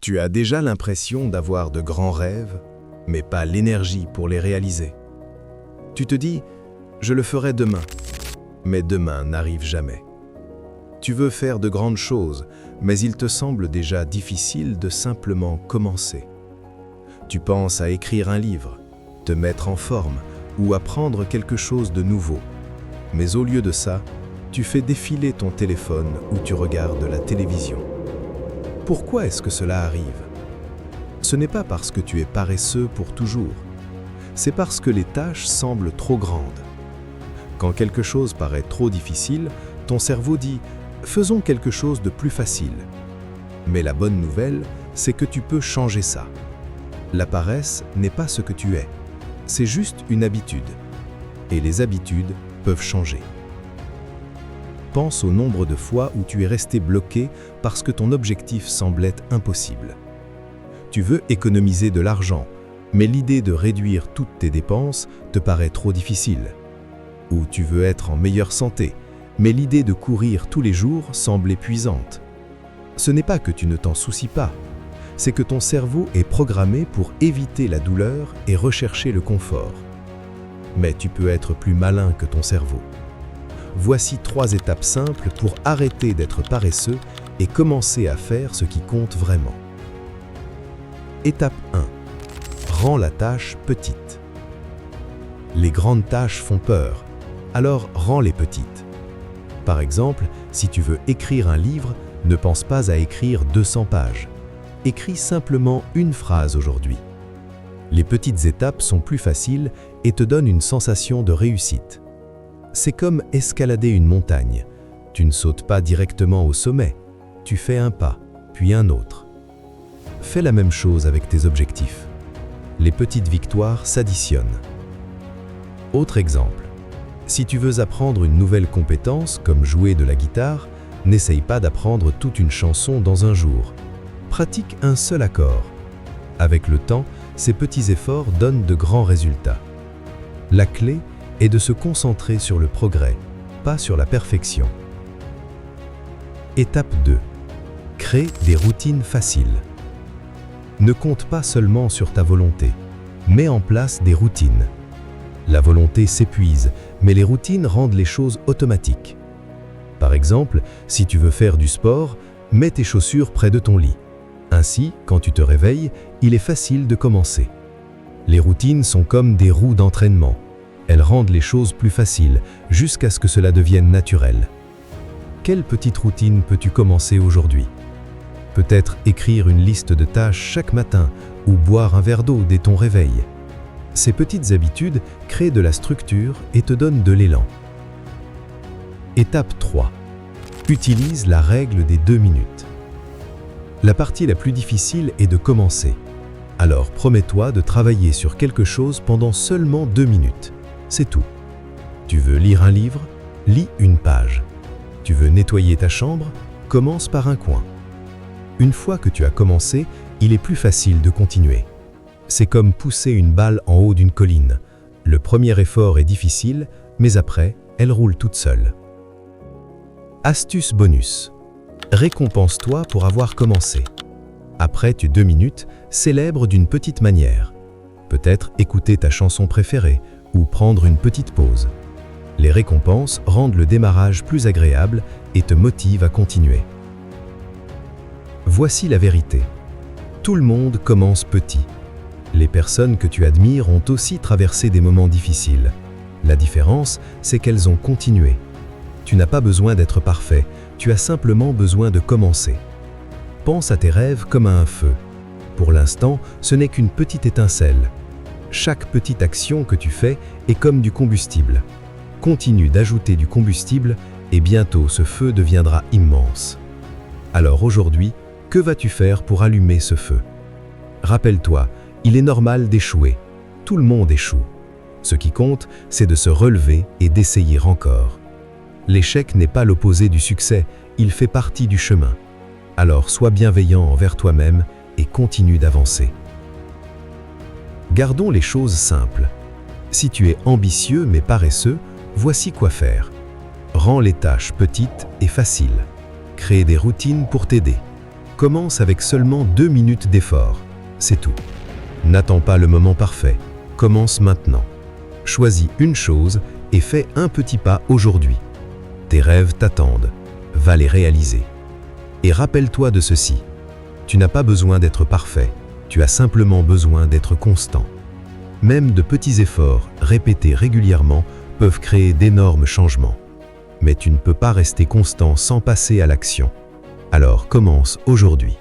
Tu as déjà l'impression d'avoir de grands rêves, mais pas l'énergie pour les réaliser. Tu te dis « je le ferai demain », mais demain n'arrive jamais. Tu veux faire de grandes choses, mais il te semble déjà difficile de simplement commencer. Tu penses à écrire un livre, te mettre en forme ou apprendre quelque chose de nouveau. Mais au lieu de ça, tu fais défiler ton téléphone ou tu regardes la télévision. Pourquoi est-ce que cela arrive? Ce n'est pas parce que tu es paresseux pour toujours. C'est parce que les tâches semblent trop grandes. Quand quelque chose paraît trop difficile, ton cerveau dit « faisons quelque chose de plus facile ». Mais la bonne nouvelle, c'est que tu peux changer ça. La paresse n'est pas ce que tu es. C'est juste une habitude. Et les habitudes peuvent changer. Pense au nombre de fois où tu es resté bloqué parce que ton objectif semblait impossible. Tu veux économiser de l'argent, mais l'idée de réduire toutes tes dépenses te paraît trop difficile. Ou tu veux être en meilleure santé, mais l'idée de courir tous les jours semble épuisante. Ce n'est pas que tu ne t'en soucies pas, c'est que ton cerveau est programmé pour éviter la douleur et rechercher le confort. Mais tu peux être plus malin que ton cerveau. Voici 3 étapes simples pour arrêter d'être paresseux et commencer à faire ce qui compte vraiment. Étape 1. Rends la tâche petite. Les grandes tâches font peur, alors rends-les petites. Par exemple, si tu veux écrire un livre, ne pense pas à écrire 200 pages. Écris simplement une phrase aujourd'hui. Les petites étapes sont plus faciles et te donnent une sensation de réussite. C'est comme escalader une montagne. Tu ne sautes pas directement au sommet, tu fais un pas, puis un autre. Fais la même chose avec tes objectifs. Les petites victoires s'additionnent. Autre exemple. Si tu veux apprendre une nouvelle compétence, comme jouer de la guitare, n'essaye pas d'apprendre toute une chanson dans un jour. Pratique un seul accord. Avec le temps, ces petits efforts donnent de grands résultats. La clé est de se concentrer sur le progrès, pas sur la perfection. Étape 2. Crée des routines faciles. Ne compte pas seulement sur ta volonté. Mets en place des routines. La volonté s'épuise, mais les routines rendent les choses automatiques. Par exemple, si tu veux faire du sport, mets tes chaussures près de ton lit. Ainsi, quand tu te réveilles, il est facile de commencer. Les routines sont comme des roues d'entraînement. Elles rendent les choses plus faciles, jusqu'à ce que cela devienne naturel. Quelle petite routine peux-tu commencer aujourd'hui? Peut-être écrire une liste de tâches chaque matin ou boire un verre d'eau dès ton réveil. Ces petites habitudes créent de la structure et te donnent de l'élan. Étape 3. Utilise la règle des 2 minutes. La partie la plus difficile est de commencer. Alors promets-toi de travailler sur quelque chose pendant seulement 2 minutes. C'est tout. Tu veux lire un livre? Lis une page. Tu veux nettoyer ta chambre? Commence par un coin. Une fois que tu as commencé, il est plus facile de continuer. C'est comme pousser une balle en haut d'une colline. Le premier effort est difficile, mais après, elle roule toute seule. Astuce bonus. Récompense-toi pour avoir commencé. Après tes 2 minutes, célèbre d'une petite manière. Peut-être écouter ta chanson préférée ou prendre une petite pause. Les récompenses rendent le démarrage plus agréable et te motivent à continuer. Voici la vérité. Tout le monde commence petit. Les personnes que tu admires ont aussi traversé des moments difficiles. La différence, c'est qu'elles ont continué. Tu n'as pas besoin d'être parfait, tu as simplement besoin de commencer. Pense à tes rêves comme à un feu. Pour l'instant, ce n'est qu'une petite étincelle. Chaque petite action que tu fais est comme du combustible. Continue d'ajouter du combustible et bientôt ce feu deviendra immense. Alors aujourd'hui, que vas-tu faire pour allumer ce feu? Rappelle-toi, il est normal d'échouer. Tout le monde échoue. Ce qui compte, c'est de se relever et d'essayer encore. L'échec n'est pas l'opposé du succès, il fait partie du chemin. Alors sois bienveillant envers toi-même et continue d'avancer. Gardons les choses simples. Si tu es ambitieux mais paresseux, voici quoi faire. Rends les tâches petites et faciles. Crée des routines pour t'aider. Commence avec seulement 2 minutes d'effort. C'est tout. N'attends pas le moment parfait. Commence maintenant. Choisis une chose et fais un petit pas aujourd'hui. Tes rêves t'attendent. Va les réaliser. Et rappelle-toi de ceci. Tu n'as pas besoin d'être parfait. Tu as simplement besoin d'être constant. Même de petits efforts répétés régulièrement peuvent créer d'énormes changements. Mais tu ne peux pas rester constant sans passer à l'action. Alors commence aujourd'hui.